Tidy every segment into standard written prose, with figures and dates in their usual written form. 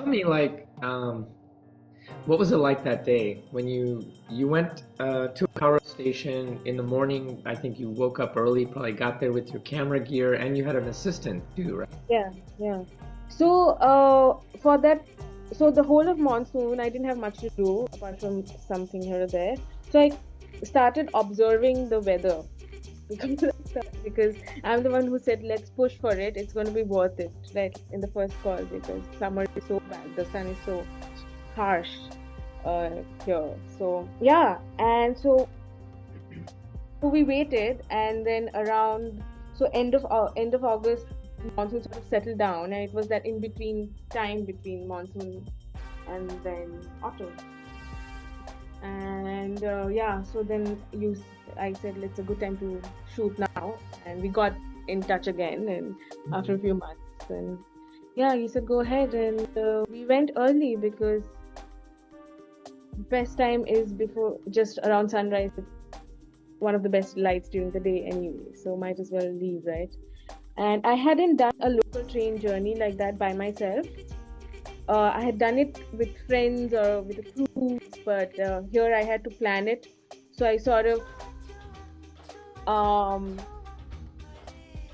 me, like, what was it like that day when you went to a power station in the morning? I think you woke up early, probably got there with your camera gear, and you had an assistant too, right? Yeah, yeah. So, for that, so the whole of monsoon, I didn't have much to do apart from something here or there. So I started observing the weather because I'm the one who said, let's push for it. It's going to be worth it, right? In the first call, because summer is so bad. The sun is so harsh here. So, yeah. And so we waited, and then around end of August, monsoon sort of settled down, and it was that in between time between monsoon and then autumn. And yeah, so then I said it's a good time to shoot now, and we got in touch again, and after a few months, and yeah, he said go ahead, and we went early because best time is before just around sunrise. One of the best lights during the day anyway, so might as well leave, right? And I hadn't done a local train journey like that by myself. I had done it with friends or with a crew, but here I had to plan it. So I sort of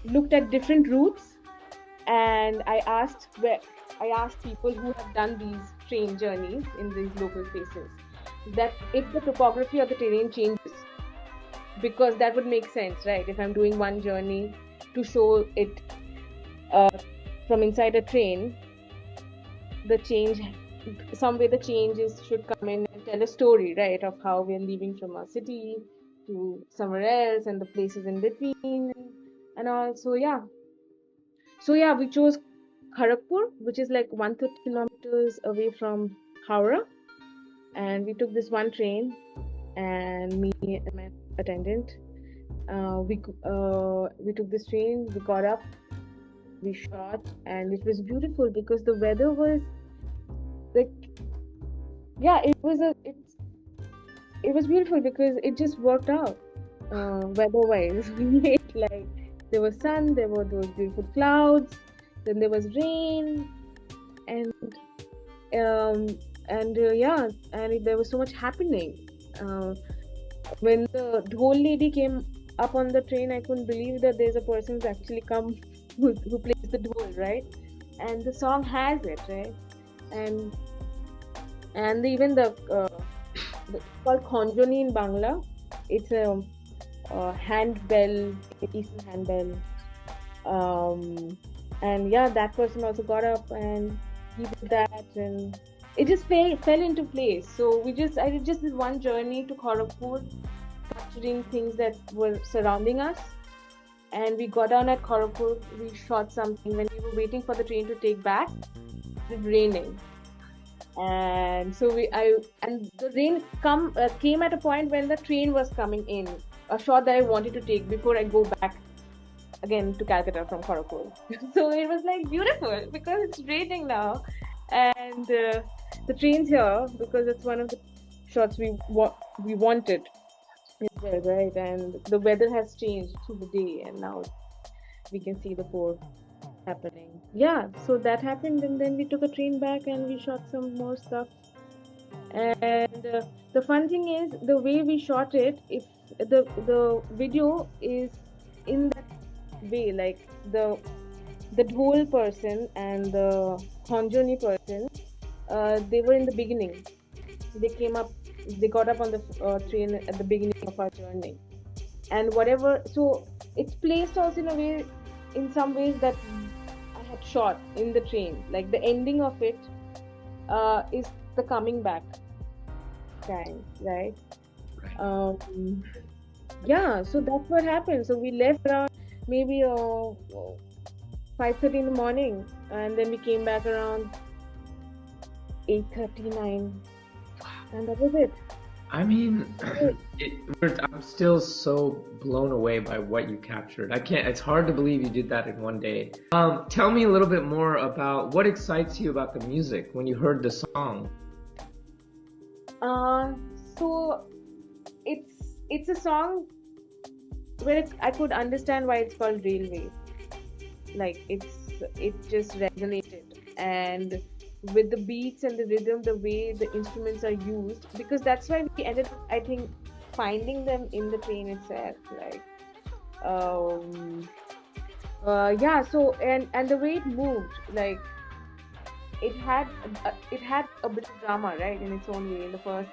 looked at different routes, and I asked people who have done these train journeys in these local places that if the topography or the terrain changes, because that would make sense, right? If I'm doing one journey to show it uh, from inside a train, the change, some way the changes should come in and tell a story, right, of how we're leaving from our city to somewhere else and the places in between and all. So yeah, we chose Kharagpur, which is like 130 kilometers away from Howrah, and we took this one train, and me and my attendant, we took this train, we got up, we shot, and it was beautiful because the weather was like, yeah, it was beautiful because it just worked out weather-wise. We made like there was sun, there were those beautiful clouds, then there was rain, and um, yeah, and there was so much happening. When the dhol lady came up on the train, I couldn't believe that there's a person who's actually come who plays the dhol, right? And the song has it, right? And even it's called Khonjoni in Bangla. It's a handbell, Eastern handbell. And yeah, that person also got up and he did that, and it just fell into place. So I did just this one journey to Kharagpur, capturing things that were surrounding us. And we got down at Kharagpur, we shot something. When we were waiting for the train to take back, it was raining. And so and the rain came at a point when the train was coming in, a shot that I wanted to take before I go back again to Calcutta from Kharagpur. So it was like beautiful because it's raining now, and the train's here because it's one of the shots we wanted as well, right? And the weather has changed through the day, and now we can see the port happening. Yeah, so that happened, and then we took a train back and we shot some more stuff. And the fun thing is the way we shot it. If the video is in that way, like the dhol person and the Khonjoni person, they were in the beginning. They got up on the train at the beginning of our journey, and whatever. So it's placed also in a way, in some ways that I had shot in the train. Like the ending of it is the coming back time, right? Right. Yeah, so that's what happened. So we left around maybe 5:30 in the morning, and then we came back around 8:39, and that was it. I mean, I'm still so blown away by what you captured. I can't, it's hard to believe you did that in one day. Tell me a little bit more about what excites you about the music when you heard the song. So it's a song where I could understand why it's called Railway. Like it just resonated, and with the beats and the rhythm, the way the instruments are used, because that's why we ended up, I think, finding them in the train itself. Like, um, yeah. So and the way it moved, like it had a bit of drama, right, in its own way. In the first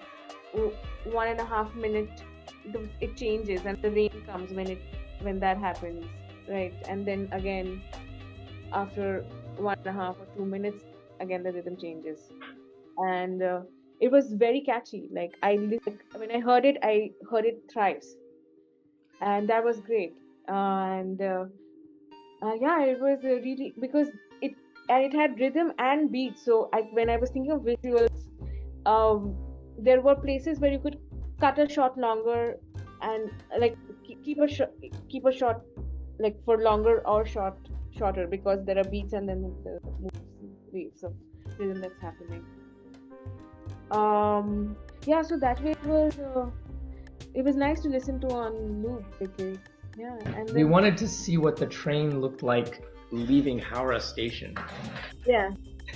1.5 minute, it changes and the rain comes when that happens, right, and then again after 1.5 or 2 minutes, again the rhythm changes, and it was very catchy. Like when I heard it thrice, and that was great. And Yeah, it was really because it and it had rhythm and beat. So when I was thinking of visuals, um, there were places where you could cut a shot longer and keep a shot like for longer or shorter, because there are beats and then the waves of rhythm that's happening. Yeah, so that way it was nice to listen to on loop, because yeah, and We then wanted to see what the train looked like leaving Howrah Station. yeah,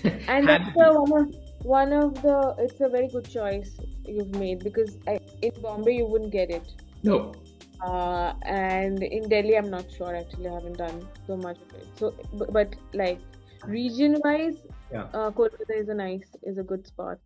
and Had that's to be. one of the it's a very good choice you've made, because in Bombay you wouldn't get it. No. And in Delhi, I'm not sure actually. I haven't done so much of it. So, but like region-wise, Yeah. Kolkata is a good spot.